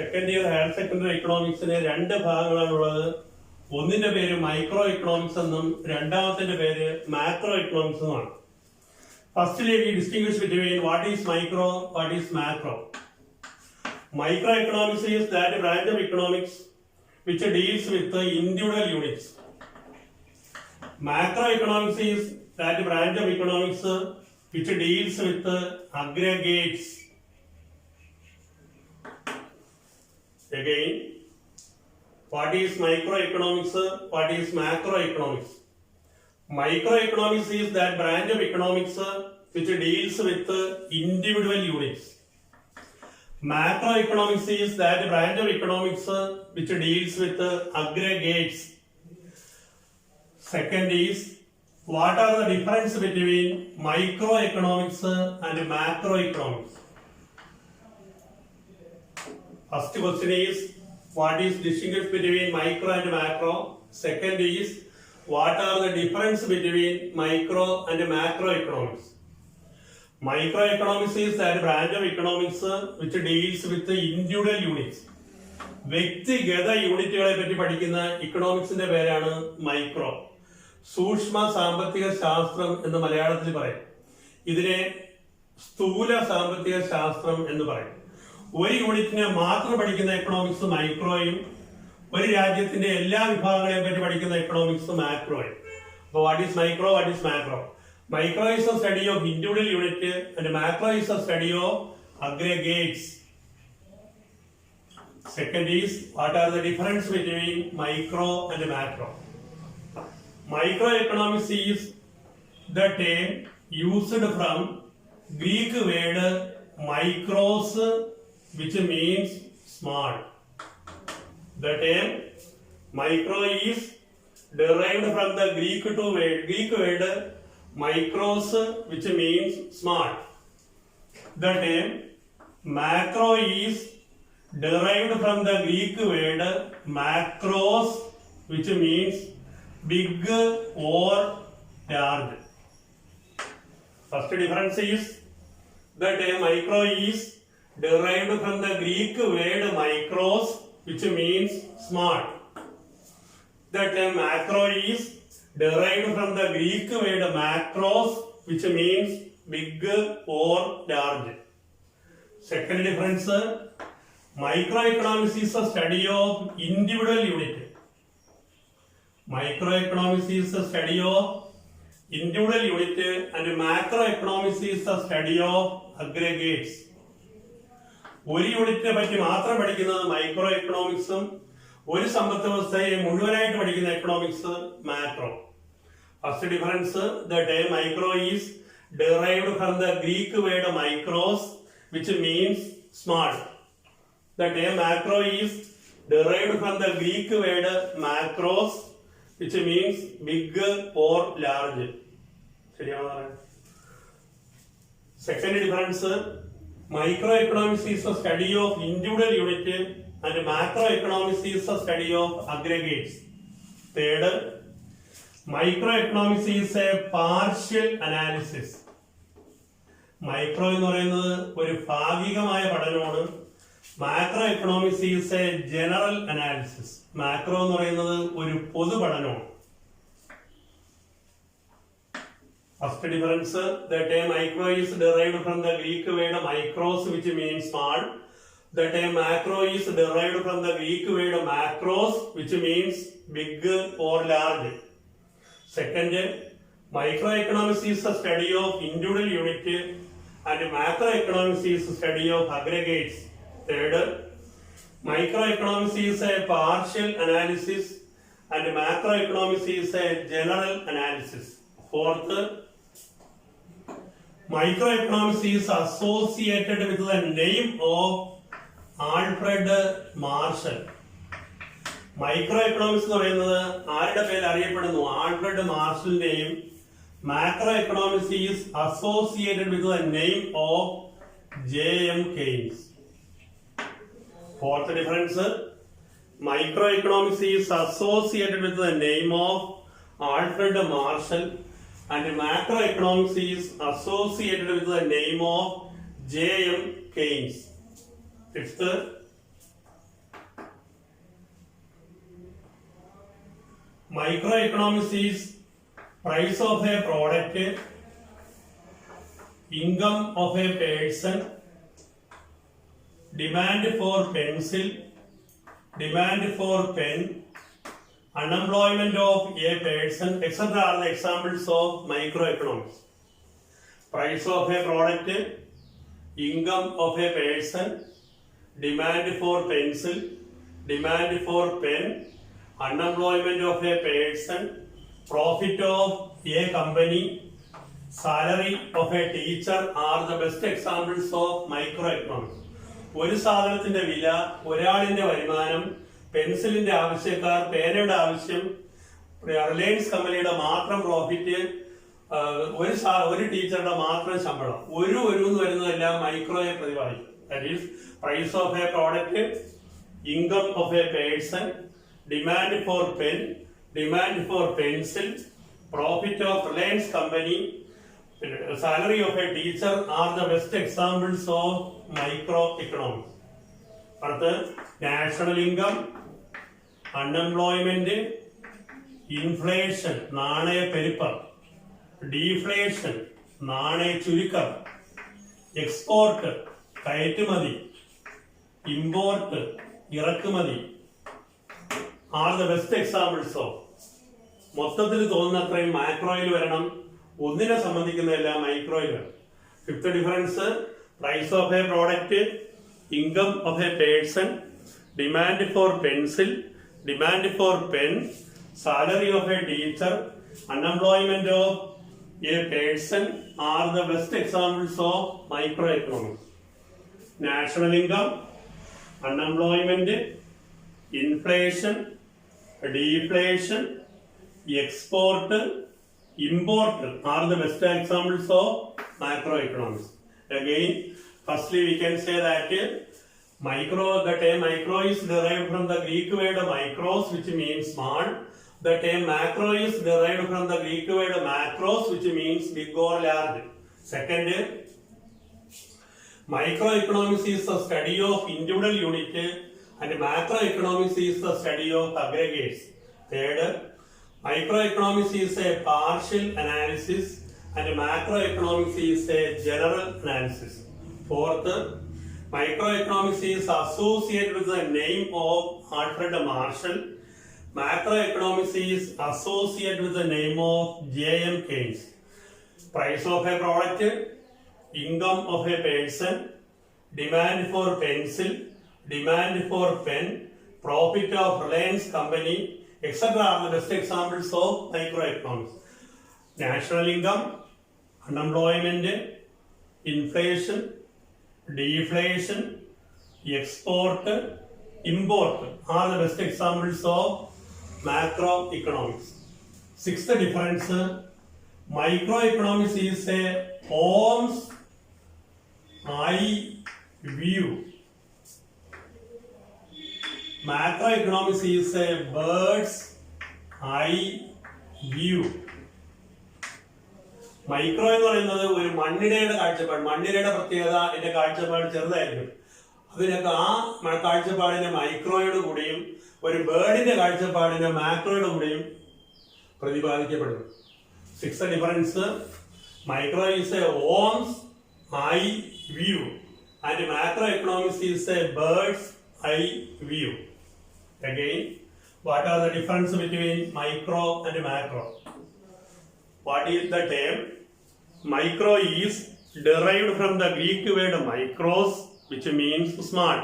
Second year higher secondary എക്കണോമിക്സിന് രണ്ട് ഭാഗങ്ങളാണുള്ളത്. ഒന്നിന്റെ പേര് മൈക്രോ എക്കണോമിക്സ് എന്നും രണ്ടാമത്തിന്റെ പേര് മാക്രോ എക്കണോമിക്സ് എന്നുമാണ്. Firstly we distinguish between what is micro, what is macro. Micro economics is that branch of economics which deals with the individual units. Macroeconomics is that branch of economics which deals with the aggregates. Again, what is microeconomics? What is macroeconomics? Microeconomics is that branch of economics which deals with the individual units. Macroeconomics is that branch of economics which deals with aggregates. Second is, what are the difference between microeconomics and macroeconomics? First question is, what is distinguished between micro and macro? Second is, what are the difference between micro and macroeconomics? Microeconomics is that branch of economics which deals with the individual units. വ്യക്തിഗത യൂണിറ്റുകളെ പറ്റി പഠിക്കുന്ന ഇക്കണോമിക്സിന്റെ പേരാണ് micro. സൂക്ഷ്മ സാമ്പത്തിക ശാസ്ത്രം എന്ന് മലയാളത്തിൽ പറയും. ഇതിനെ സ്ഥൂല സാമ്പത്തിക ശാസ്ത്രം എന്ന് പറയും. ഒരു യൂണിറ്റിനെ മാത്രം പഠിക്കുന്ന എക്കണോമിക്സ് മൈക്രോയും ഒരു രാജ്യത്തിന്റെ എല്ലാ വിഭാഗങ്ങളെയും പറ്റി പഠിക്കുന്ന എക്കണോമിക്സ് മാക്രോയും. അപ്പോൾ what is micro, what is macro? Micro is a study of individual unit and macro is a study of aggregates. Second is, what are the difference between micro and macro? Microeconomics is the term used from Greek word micros, which means small. The term micro is derived from the Greek word micros, which means small. The term macro is derived from the Greek word macros, which means big or large. First difference is, the term micro is derived from the Greek word micros, which means small. The term macro is derived from the Greek word macros, which means big or large. Second difference, microeconomics is a study of individual unit. Microeconomics is a study of individual unit and macroeconomics is a study of aggregates. ഒരു യൂണിറ്റിനെ പറ്റി മാത്രം പഠിക്കുന്നത് micro എക്കണോമിക്സും ഒരു സമ്പത്ത് വ്യവസ്ഥയെ മുഴുവനായിട്ട് പഠിക്കുന്ന economics macro. First difference, the term micro is derived from the Greek word micros, which means small. The term macro is derived from the Greek word macros, which means big or large. Second difference, microeconomics is a study of individual unit and macroeconomics is a study of aggregates. Third, microeconomics is a partial analysis. Micro എന്ന് പറയുന്നത് ഒരു ഭാഗികമായ പഠനമാണ്. Macro economics is A general analysis. Macro എന്ന് പറയുന്നത് ഒരു പൊതു പഠനമാണ്. First difference, the term micro is derived from the Greek word micros, which means small. The term macro is derived from the Greek word macros, which means big or large. Second, microeconomics is a study of individual unit and macroeconomics is a study of aggregates. Third, microeconomics is a partial analysis and macroeconomics is a general analysis. Fourth, microeconomics is associated with the name of Alfred Marshall. Micro economics എന്ന് പറയുന്നത് ആരുടെ പേര് അറിയപ്പെടുന്നു? Alfred മാർഷലിന്റെയും. Macro economics is associated with the name of J.M. Keynes. Fourth difference, microeconomics is associated with the name of Alfred Marshall and macroeconomics is associated with the name of J.M. Keynes. Fifth, Microeconomics is price of a product, income of a person, demand for pencil, demand for pen, unemployment of a person, etc. are the examples of microeconomics. Price of a product, income of a person, demand for pencil, demand for pen, unemployment of a person, profit of a company, salary of a teacher are the best examples of microeconomics. ഒരു സാധനത്തിന്റെ വില, ഒരാളിന്റെ വരുമാനം, പെൻസിലിന്റെ ആവശ്യക്കാർ, പേനയുടെ ആവശ്യം, Reliance കമ്പനിയുടെ മാത്രം profit, ഒരു ടീച്ചറുടെ മാത്രം ശമ്പളം, ഒരു എന്ന് വരുന്നതെല്ലാം മൈക്രോയെ പ്രതിപാദിക്കും. That is price of a product, income of a person, demand for pen, demand for pencil, profit of Reliance company, salary of a teacher are the best examples of microeconomics. അടുത്ത് national income, unemployment, inflation നാണയപ്പെരുപ്പം, deflation നാണയ ചുരുക്കം, export കയറ്റുമതി, import ഇറക്കുമതി are the best examples of. മൊത്തത്തിൽ തോന്നുന്നത്രയും മാക്രോയിൽ വരണം, ഒന്നിനെ സംബന്ധിക്കുന്നതെല്ലാം മൈക്രോയിൽ വരണം. Fifth difference price of a product, income of a person, demand for pencil, demand for pen, salary of a teacher, unemployment of a person are the best examples of micro economics. National income, unemployment, inflation, deflation, export, import are the best examples of macroeconomics. Again, firstly we can say that the term micro is derived from the Greek word micros, which means small. The term macro is derived from the Greek word macros, which means big or large. Second, microeconomics is the study of individual unit and macroeconomics is the study of aggregates. Third, microeconomics is a partial analysis and macroeconomics is a general analysis. Fourth, microeconomics is associated with the name of Alfred Marshall. Macroeconomics is associated with the name of J.M. Keynes. Price of a product, income of a person, demand for pencil, demand for pen, profit of Reliance company, etc. are the best examples of microeconomics. National income, unemployment, inflation, deflation, export, import are the best examples of macroeconomics. Sixth difference, microeconomics is a Holmes eye view. Macroeconomics is a bird's eye view. Micro എന്ന് പറയുന്നത് ഒരു മണ്ണിരയുടെ കാഴ്ചപ്പാട്. മണ്ണിരയുടെ പ്രത്യേകത എന്റെ കാഴ്ചപ്പാട് ചെറുതായിരിക്കും. അതിനൊക്കെ ആ കാഴ്ചപ്പാടിന്റെ മൈക്രോയുടെ കൂടെയും ഒരു ബേർഡിന്റെ കാഴ്ചപ്പാടിന്റെ മാക്രോയുടെ കൂടെയും പ്രതിപാദിക്കപ്പെടുന്നു. Six difference, micro is a worm's eye view and macro economics is a bird's eye view. Again, what are the difference between micro and macro? What is the term? Micro is derived from the Greek word micros, which means small.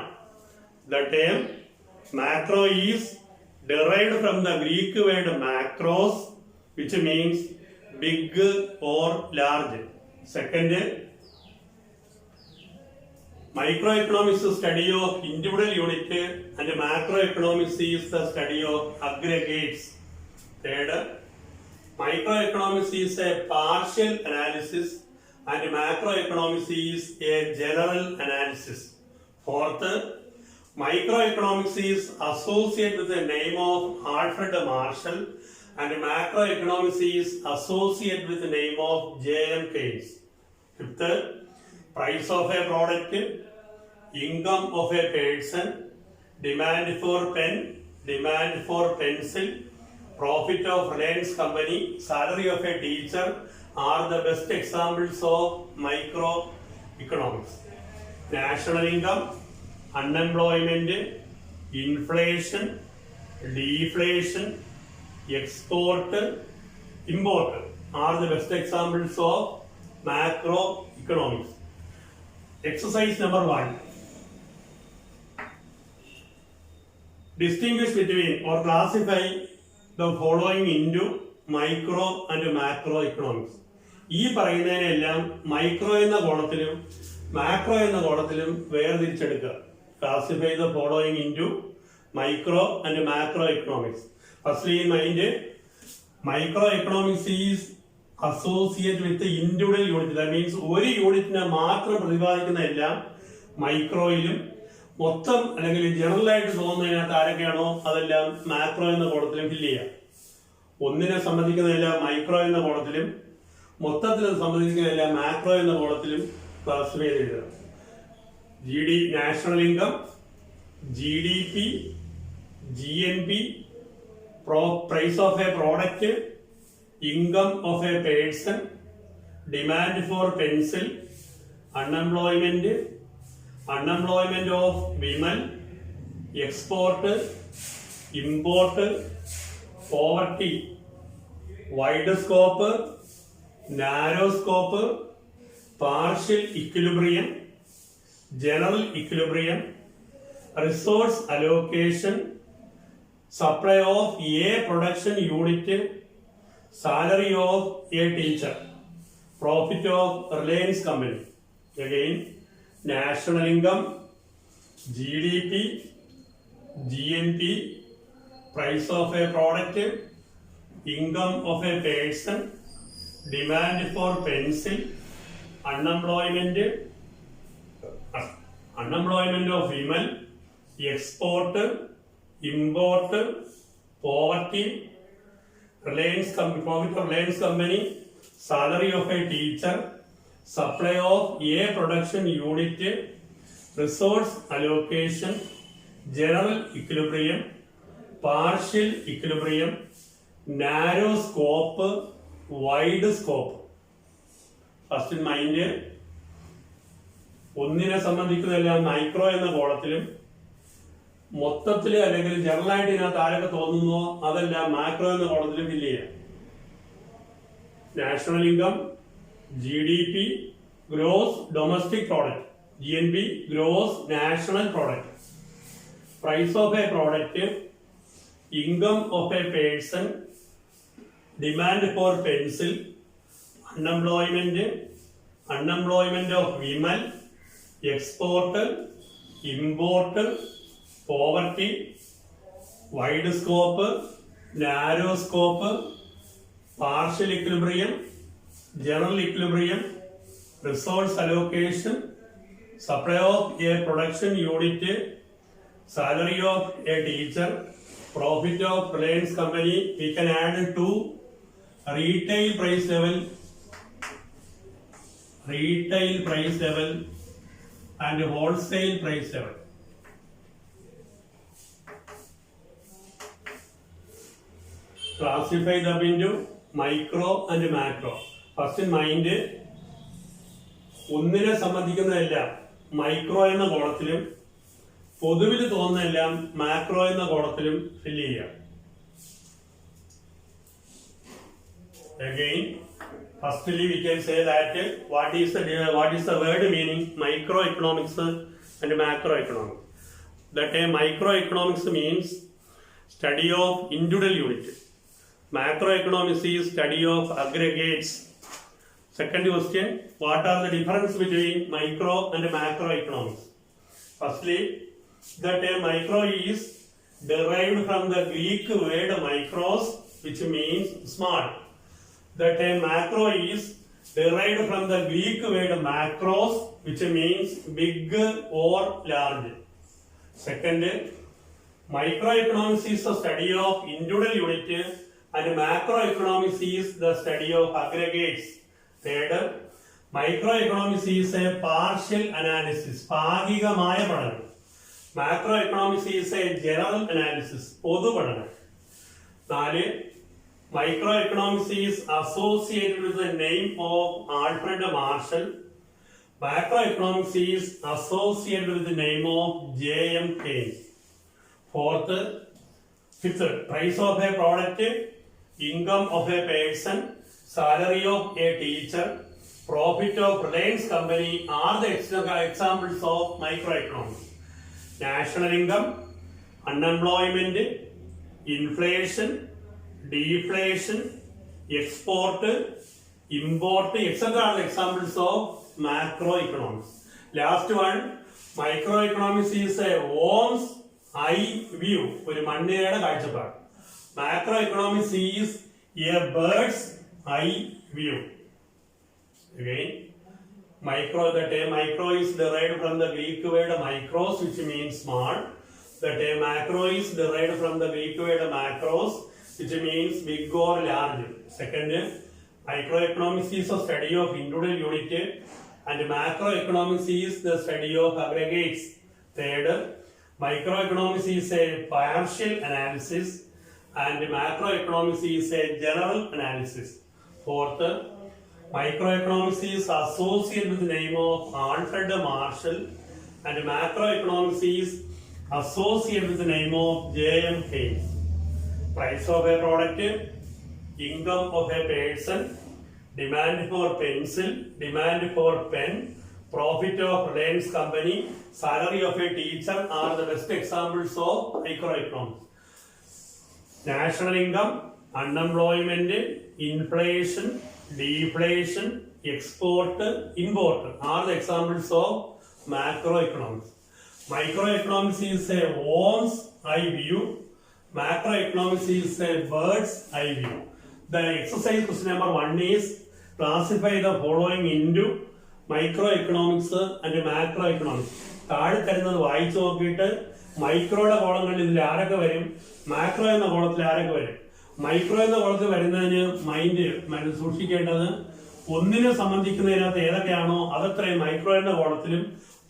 The term macro is derived from the Greek word macros, which means big or large. Second, microeconomics is the study of individual unit and macroeconomics is the study of aggregates. Third, microeconomics is a partial analysis and macroeconomics is a general analysis. Fourth, microeconomics is associated with the name of Alfred Marshall and macroeconomics is associated with the name of J.M. Keynes. Fifth, price of a product, income of a person, demand for pen, demand for pencil, profit of Reliance company, salary of a teacher are the best examples of microeconomics. National income, unemployment, inflation, deflation, export, import are the best examples of macroeconomics. Exercise number 1. Distinguish between or classify the following into micro and macroeconomics. ഈ പറയുന്നതിനെല്ലാം micro എന്ന കോണത്തിലും macro എന്ന കോണത്തിലും വേർതിരിച്ചെടുക്കുക. Classify the following into micro and macro economics. Firstly in mind, micro economics is associate with individual unit. That means ഒരു യൂണിറ്റിനെ മാത്രം പ്രതിപാദിക്കുന്ന എല്ലാം മൈക്രോയിലും, മൊത്തം അല്ലെങ്കിൽ ജനറൽ ആയിട്ട് തോന്നുന്നതിനകത്ത് ആരൊക്കെയാണോ അതെല്ലാം മാക്രോ എന്ന കോണത്തിലും ഫില്ല് ചെയ്യാം. ഒന്നിനെ സംബന്ധിക്കുന്നതെല്ലാം മൈക്രോ എന്ന കോണത്തിലും മൊത്തത്തിൽ സംബന്ധിക്കുന്നതെല്ലാം മാക്രോ എന്ന കോണത്തിലും ക്ലാസിഫൈ ചെയ്തത്. National income, GDP, GNP, price of a product, income of a person, demand for pencil, unemployment, unemployment of women, export, import, poverty, wide scope, narrow scope, partial equilibrium, general equilibrium, resource allocation, supply of a production unit, salary of a teacher, profit of Reliance company. Again, national income, GDP, GNP, price of a product, income of a person, demand for pencil, unemployment of women, export, import, poverty, profit of Reliance company, salary of a teacher, supply of a production unit, resource allocation, general equilibrium, partial equilibrium, narrow scope, wide scope. First in mind, ഒന്നിനെ സംബന്ധിക്കുന്നതെല്ലാം micro എന്ന കോളത്തിലും മൊത്തത്തിൽ അല്ലെങ്കിൽ general ആയിട്ട് ഇതിനകത്ത് ആരൊക്കെ തോന്നുന്നോ അതെല്ലാം macro എന്ന കോളത്തിലും fill ചെയ്യാം. National income, GDP, gross domestic product, GNP, gross national product, price of a product, income of a person, demand for pencil, unemployment of women, export, import, poverty, wide scope, narrow scope, partial equilibrium, general equilibrium, resource allocation, supply of a production unit, salary of a teacher, profit of Reliance company. We can add to retail price level and wholesale price level. Classify them into micro and macro. First in mind, ഒന്നിനെ സംബന്ധിക്കുന്നതെല്ലാം micro എന്ന കോളത്തിലും പൊതുവിൽ തോന്നുന്നതെല്ലാം macro എന്ന കോളത്തിലും fill ചെയ്യാം. Again, firstly we can say that what is the word meaning microeconomics and macroeconomics. That microeconomics means study of individual unit. Macroeconomics is study of aggregates. Second question, what are the difference between micro and macroeconomics? Firstly, the term micro is derived from the Greek word micros, which means small. The term macro is derived from the Greek word macros, which means big or large. Second, microeconomics is the study of individual unit and macroeconomics is the study of aggregates. Third, microeconomics is a partial analysis, ഭാഗികമായ പഠനം. Macroeconomics is a general analysis, പൊതു പഠനം. 4. Microeconomics is associated with the name of Alfred Marshall. Macroeconomics is associated with the name of J.M. Keynes. 4th. 5th. Price of a product, income of a person, salary of a teacher, profit of Reliance company are the examples of microeconomics. National income, unemployment, inflation, deflation, export, import, etc. are the examples of macroeconomics. Last one, microeconomics is a worm's eye view, ഒരു മണ്ണിരയുടെ കാഴ്ചപ്പാട്. Macroeconomics is a bird's eye view. Again, the term micro is derived from the Greek word micros, which means small. The term macro is derived from the Greek word macros, which means big or large. Second, microeconomics is a study of individual unit, and macroeconomics is the study of aggregates. Third, microeconomics is a partial analysis, and macroeconomics is a general analysis. Fourth, microeconomics is associated with the name of Alfred Marshall, and macroeconomics is associated with the name of J.M. Keynes. Price of a product, income of a person, demand for pencil, demand for pen, profit of Reliance company, salary of a teacher are the best examples of microeconomics. National income, unemployment, inflation, deflation, export, import are the examples of macroeconomics. Microeconomics is a worm's eye view. Macroeconomics is a bird's eye view. The exercise question number 1 is classify the following into microeconomics and macroeconomics. താഴെ തരുന്നത് വായിച്ചു നോക്കിയിട്ട് മൈക്രോയുടെ കോളങ്ങളിൽ ഇതിൽ ആരൊക്കെ വരും, macro എന്ന കോളത്തിൽ ആരൊക്കെ വരും. മൈക്രോ എന്ന കോളത്തിൽ വരുന്നതിന് മൈൻഡ് സൂക്ഷിക്കേണ്ടത് ഒന്നിനെ സംബന്ധിക്കുന്നതിനകത്ത് ഏതൊക്കെയാണോ അതത്രയും മൈക്രോ എന്ന കോളത്തിലും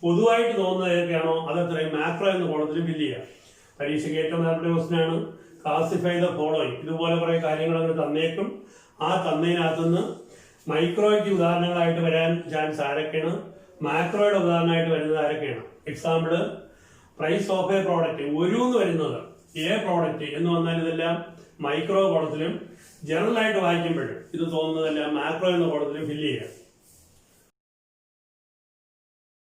പൊതുവായിട്ട് തോന്നുന്നത് ഏതൊക്കെയാണോ അതത്രയും മാക്രോ എന്ന കോളത്തിലും ഫില്ല് ചെയ്യുക. പരീക്ഷയ്ക്ക് ഏറ്റവും നല്ല ക്വസ്റ്റ്യൻ ആണ് ക്ലാസിഫൈ ദ ഫോളോയിങ്. ഇതുപോലെ കുറെ കാര്യങ്ങൾ അങ്ങ് തന്നേക്കും. ആ തന്നതിനകത്തുനിന്ന് മൈക്രോയ്ക്ക് ഉദാഹരണങ്ങളായിട്ട് വരാൻ ചാൻസ് ആരൊക്കെയാണ്, മാക്രോയുടെ ഉദാഹരണമായിട്ട് വരുന്നത് ആരൊക്കെയാണ്. Example price of a product, ഒരു എന്ന് വരുന്നത് എ പ്രോഡക്റ്റ് എന്ന് വന്നാൽ ഇതെല്ലാം മൈക്രോ കോളത്തിലും ജനറൽ ആയിട്ട് വായിക്കുമ്പോഴും ഇത് തോന്നുന്നതെല്ലാം മാക്രോ എന്ന കോളത്തിലും ഫില്ല് ചെയ്യുക.